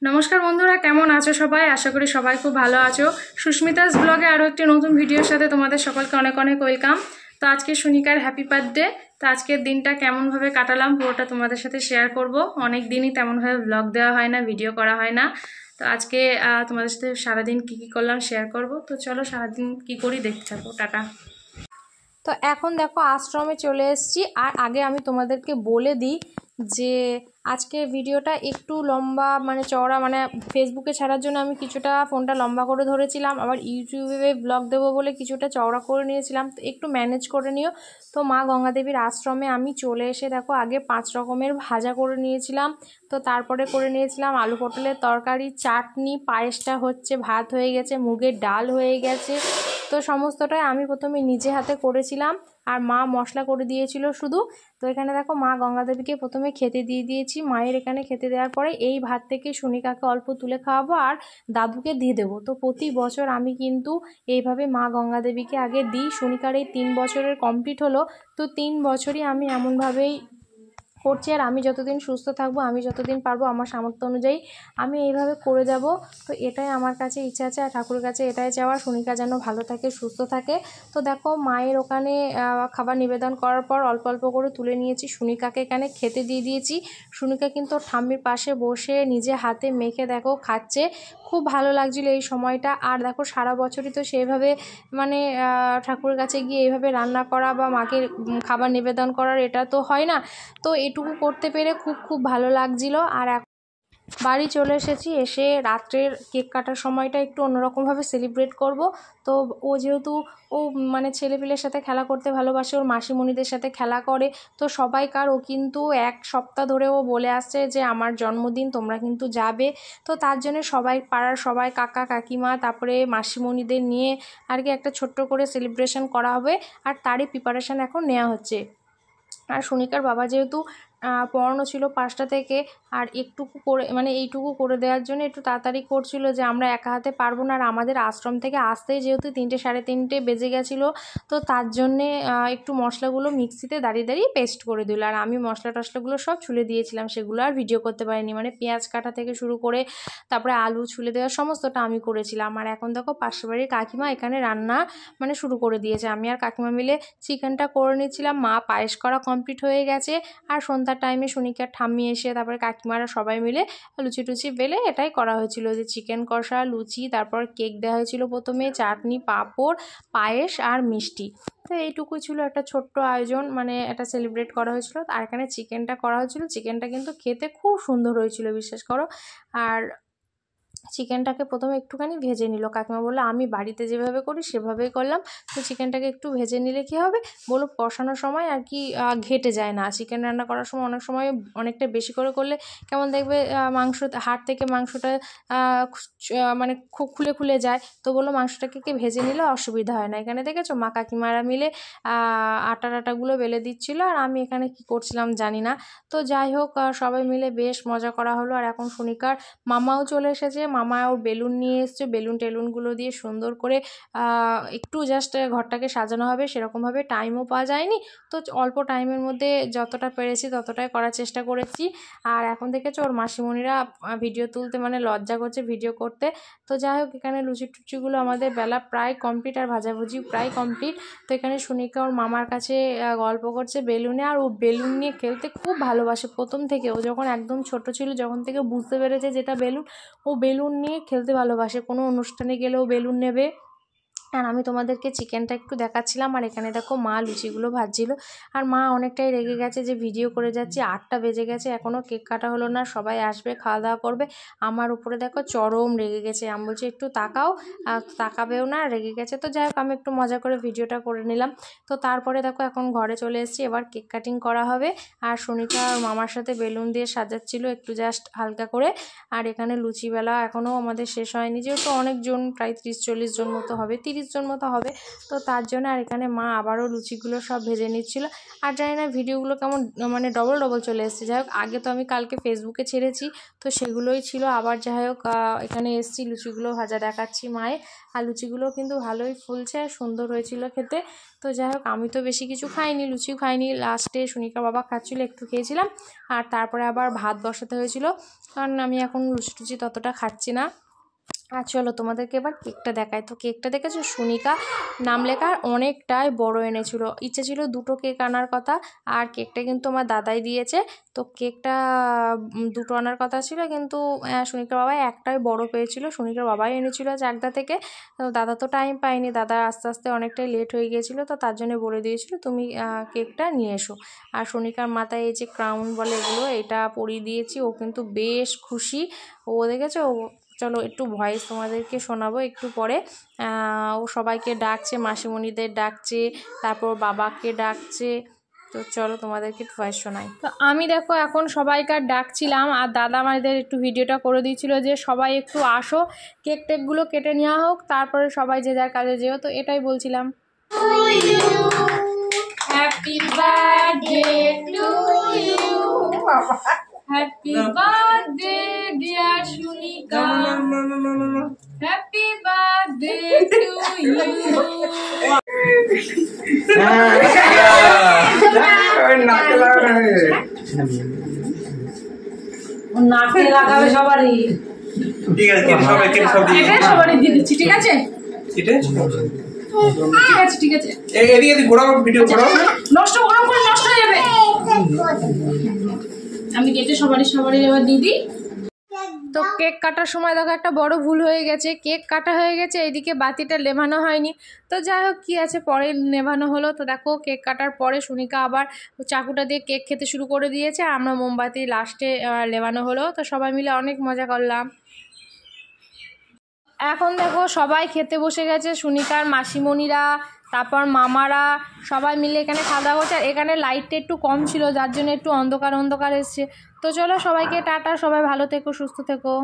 নমস্কার বন্ধুরা, কেমন আছো সবাই? আশা করি সবাই খুব ভালো আছো। সুস্মিতাস ব্লগে আরও একটি নতুন ভিডিওর সাথে তোমাদের সকলকে অনেক অনেক ওয়েলকাম। তো আজকে শনিকার হ্যাপি বার্থডে। তো আজকের দিনটা কেমনভাবে কাটালাম পুরোটা তোমাদের সাথে শেয়ার করব। অনেক দিনই তেমনভাবে ব্লগ দেওয়া হয় না, ভিডিও করা হয় না। তো আজকে তোমাদের সাথে সারাদিন কী কী করলাম শেয়ার করব। তো চলো সারাদিন কী করি দেখতে থাকো। টাটা। তো এখন দেখো আশ্রমে চলে এসেছি। আর আগে আমি তোমাদেরকে বলে দিই যে আজকে ভিডিওটা একটু লম্বা মানে চওড়া, মানে ফেসবুকে ছাড়ার জন্য আমি কিছুটা ফোনটা লম্বা করে ধরেছিলাম, আবার ইউটিউবে ব্লগ দেবো বলে কিছুটা চওড়া করে নিয়েছিলাম। তো একটু ম্যানেজ করে নিও। তো মা গঙ্গাদেবীর আশ্রমে আমি চলে এসে দেখো আগে 5 রকমের ভাজা করে নিয়েছিলাম। তো তারপরে করে নিয়েছিলাম আলু পটলের তরকারি, চাটনি, পায়েসটা হচ্ছে, ভাত হয়ে গেছে, মুগের ডাল হয়ে গেছে। তো সমস্তটাই আমি প্রথমে নিজে হাতে করেছিলাম, আর মা মশলা করে দিয়েছিল শুধু। তো এখানে দেখো মা গঙ্গাদেবীকে প্রথমে খেতে দিয়ে দিয়েছি। মায়ের এখানে খেতে দেওয়ার পরে এই ভাত থেকে সুনিকাকে অল্প তুলে খাওয়াবো আর দাদুকে দিয়ে দেবো। তো প্রতি বছর আমি কিন্তু এইভাবে মা গঙ্গাদেবীকে আগে দিই। সুনিকার এই 3 বছরের কমপ্লিট হলো। তো 3 বছরই আমি এমনভাবেই করছি, আর আমি যতদিন সুস্থ থাকবো, আমি যতদিন পারবো আমার সামর্থ্য অনুযায়ী আমি এইভাবে করে যাব। তো এটাই আমার কাছে ইচ্ছা আছে, আর ঠাকুরের কাছে এটাই চাওয়া, সুনিকা যেন ভালো থাকে, সুস্থ থাকে। তো দেখো মায়ের ওখানে খাবার নিবেদন করার পর অল্প অল্প করে তুলে নিয়েছি, সুনিকাকে এখানে খেতে দিয়ে দিয়েছি। সুনিকা কিন্তু ঠাম্মির পাশে বসে নিজে হাতে মেখে দেখো খাচ্ছে। খুব ভালো লাগছিল এই সময়টা। আর দেখো সারা বছরই তো সেইভাবে মানে ঠাকুরের কাছে গিয়ে এইভাবে রান্না করা বা মাকে খাবার নিবেদন করার এটা তো হয় না। তো এটুকু করতে পেরে খুব খুব ভালো লাগছিল। আর বাড়ি চলে এসেছি, এসে রাত্রের কেক কাটার সময়টা একটু অন্যরকমভাবে সেলিব্রেট করব। তো ও যেহেতু ও মানে ছেলেপিলের সাথে খেলা করতে ভালোবাসে, ওর মাসিমণিদের সাথে খেলা করে। তো সবাইকার ও কিন্তু 1 সপ্তাহ ধরে ও বলে আসছে যে আমার জন্মদিন, তোমরা কিন্তু যাবে। তো তার জন্য সবাই, পাড়ার সবাই, কাকা কাকিমা, তারপরে মাসিমণিদের নিয়ে আর কি একটা ছোট্ট করে সেলিব্রেশন করা হবে। আর তারই প্রিপারেশান এখন নেওয়া হচ্ছে। আর সুনিকার বাবা যেহেতু পড়ানো ছিল 5টা থেকে, আর একটুকু করে মানে এইটুকু করে দেওয়ার জন্য একটু তাড়াতাড়ি করছিল যে আমরা একা হাতে পারবো না। আর আমাদের আশ্রম থেকে আসতেই যেহেতু 3টে সাড়ে 3টে বেজে গেছিলো, তো তার জন্যে একটু মশলাগুলো মিক্সিতে দাঁড়িয়ে দাঁড়িয়ে পেস্ট করে দিল। আর আমি মশলা টশলাগুলো সব ছুলে দিয়েছিলাম, সেগুলো আর ভিডিও করতে পারিনি। মানে পেঁয়াজ কাটা থেকে শুরু করে তারপরে আলু ছুলে দেওয়া সমস্তটা আমি করেছিলাম। আর এখন দেখো পাশের বাড়ির কাকিমা এখানে রান্না মানে শুরু করে দিয়েছে। আমি আর কাকিমা মিলে চিকেনটা করে নিচ্ছিলাম। মা পায়েস করা কমপ্লিট হয়ে গেছে। আর সন্ধ্যার টাইমে সুনিকার ঠাম্মি এসে তারপরে কাকিমারা সবাই মিলে লুচি টুচি বেলে এটাই করা হয়েছিল, যে চিকেন কষা, লুচি, তারপর কেক দেওয়া হয়েছিল প্রথমে, চাটনি, পাঁপড়, পায়েস আর মিষ্টি। তো এইটুকুই ছিল একটা ছোট্ট আয়োজন, মানে এটা সেলিব্রেট করা হয়েছিল। আর এখানে চিকেনটা করা হয়েছিল। চিকেনটা কিন্তু খেতে খুব সুন্দর হয়েছিল, বিশ্বাস করো। আর চিকেনটাকে প্রথমে একটুখানি ভেজে নিল। কাকিমা বললো আমি বাড়িতে যেভাবে করি সেভাবেই করলাম। তো চিকেনটাকে একটু ভেজে নিলে কী হবে বলো, কষানোর সময় আর কি ঘেটে যায় না। চিকেন রান্না করার সময় অনেক সময় অনেকটা বেশি করে করলে কেমন দেখবে মাংস, হাড় থেকে মাংসটা মানে খুব খুলে খুলে যায়। তো বললো মাংসটাকে ভেজে নিলে অসুবিধা হয় না। এখানে দেখেছো মা কাকিমারা মিলে আটাগুলো বেলে দিচ্ছিলো, আর আমি এখানে কি করছিলাম জানি না। তো যাই হোক সবাই মিলে বেশ মজা করা হলো। আর এখন সুনিকার মামাও চলে এসেছে। মামা ওর বেলুন নিয়ে এসছে, বেলুন টেলুনগুলো দিয়ে সুন্দর করে একটু জাস্ট ঘরটাকে সাজানো হবে, সেরকমভাবে টাইমও পাওয়া যায়নি। তো অল্প টাইমের মধ্যে যতটা পেরেছি ততটাই করার চেষ্টা করেছি। আর এখন দেখেছো ওর মাসিমণিরা ভিডিও তুলতে মানে লজ্জা করছে ভিডিও করতে। তো যাই হোক এখানে লুচি টুচিগুলো আমাদের বেলা প্রায় কমপ্লিট, আর ভাজাভুজি প্রায় কমপ্লিট। তো এখানে সুনিকা ওর মামার কাছে গল্প করছে বেলুনে। আর ও বেলুন নিয়ে খেলতে খুব ভালোবাসে প্রথম থেকে। ও যখন একদম ছোট ছিল, যখন থেকে বুঝতে পেরেছে যেটা বেলুন, ও বেলুন নিয়ে খেলতে ভালোবাসে। কোনো অনুষ্ঠানে গেলেও বেলুন নেবে। আর আমি তোমাদেরকে চিকেনটা একটু দেখাচ্ছিলাম। আর এখানে দেখো মা লুচিগুলো ভাজছিল। আর মা অনেকটাই রেগে গেছে যে ভিডিও করে যাচ্ছি, 8টা বেজে গেছে এখনও কেক কাটা হলো না, সবাই আসবে খাওয়া দাওয়া করবে। আমার উপরে দেখো চরম রেগে গেছে। আমি বলছি একটু তাকাও, তাকাবেও না, রেগে গেছে। তো যাই হোক আমি একটু মজা করে ভিডিওটা করে নিলাম। তো তারপরে দেখো এখন ঘরে চলে এসেছি, এবার কেক কাটিং করা হবে। আর সুনিতা মামার সাথে বেলুন দিয়ে সাজাচ্ছিল একটু জাস্ট হালকা করে। আর এখানে লুচিবেলা এখনও আমাদের শেষ হয়নি, যেহেতু অনেকজন প্রায় 30-40 জন মতো হবে, 30 30 জন মতো হবে। তো তার জন্য আর এখানে মা আবারও লুচিগুলো সব ভেজে নিচ্ছিল। আর জানি না ভিডিওগুলো কেমন মানে ডবল চলে এসেছে। যাই হোক, আগে তো আমি কালকে ফেসবুকে ছেড়েছি, তো সেগুলোই ছিল। আবার যাই হোক এখানে এসেছি, লুচিগুলো ভাজা দেখাচ্ছি মায়ের। আর লুচিগুলো কিন্তু ভালোই ফুলছে আর সুন্দর হয়েছিল খেতে। তো যাই হোক, আমি তো বেশি কিছু খাইনি, লুচিও খাইনি। লাস্টে সুনিকার বাবা খাচ্ছিল, একটু খেয়েছিলাম। আর তারপরে আবার ভাত বসাতে হয়েছিল, কারণ আমি এখন লুচি টুচি ততটা খাচ্ছি না। আর চলো তোমাদেরকে এবার কেকটা দেখাই। তো কেকটা দেখেছো, সুনিকা নাম লেখার অনেকটাই বড় এনেছিল। ইচ্ছে ছিল 2টো কেক আনার কথা, আর কেকটা কিন্তু আমার দাদাই দিয়েছে। তো কেকটা 2টো আনার কথা ছিল, কিন্তু সুনিকার বাবাই একটাই বড় পেয়েছিল। সুনিকার বাবাই এনেছিল চাকদা থেকে। তো দাদা তো টাইম পায়নি, দাদা আস্তে আস্তে অনেকটাই লেট হয়ে গিয়েছিলো। তো তার জন্য বলে দিয়েছিল তুমি কেকটা নিয়ে এসো। আর সুনিকার মাথায় এই যে ক্রাউন বলে এগুলো, এটা পরিয়ে দিয়েছি। ও কিন্তু বেশ খুশি। ও দেখেছো, চলো একটু ভয়েস তোমাদেরকে শোনাবো একটু পরে। ও সবাইকে ডাকছে, মাসিমণিদের ডাকছে, তারপর বাবাকে ডাকছে। তো চলো তোমাদেরকে একটু ভয়েস শোনাই। তো আমি দেখো এখন সবাইকার ডাকছিলাম, আর দাদা আমাদের একটু ভিডিওটা করে দিয়েছিল যে সবাই একটু আসো, কেক টেকগুলো কেটে নেওয়া হোক, তারপরে সবাই যে যার কাজে যেও। তো এটাই বলছিলাম। Happy birthday to you, happy birthday dear Sunika, happy birthday to you. নাকে লাগাবে সবারই, ঠিক আছে? সবারই দিয়ে দিচ্ছি, ঠিক আছে? ঠিক আছে, ঠিক আছে। এদিকে ঘোরাও, ভিডিও ঘোরাও, নষ্ট ওরকম করে নষ্ট হয়ে যাবে। আমি কেটে সবারই এবার দিয়ে দিই। তো কেক কাটার সময় দেখো একটা বড় ভুল হয়ে গেছে, কেক কাটা হয়ে গেছে, এইদিকে বাতিটা নেভানো হয়নি। তো যাই হোক, কী আছে, পরে নেভানো হলো। তো দেখো কেক কাটার পরে সুনিকা আবার চাকুটা দিয়ে কেক খেতে শুরু করে দিয়েছে, আর আমরা মোমবাতি লাস্টে নেভানো হলো। তো সবাই মিলে অনেক মজা করলাম। এখন দেখো সবাই খেতে বসে গেছে, সুনিকার মাসিমণিরা, তারপর মামারা, সবাই মিলে এখানে খাওয়া দাওয়া করছে। আর এখানে লাইটটা একটু কম ছিল, যার জন্য একটু অন্ধকার এসছে। তো চলো সবাইকে টাটা, সবাই ভালো থেকো, সুস্থ থেকো।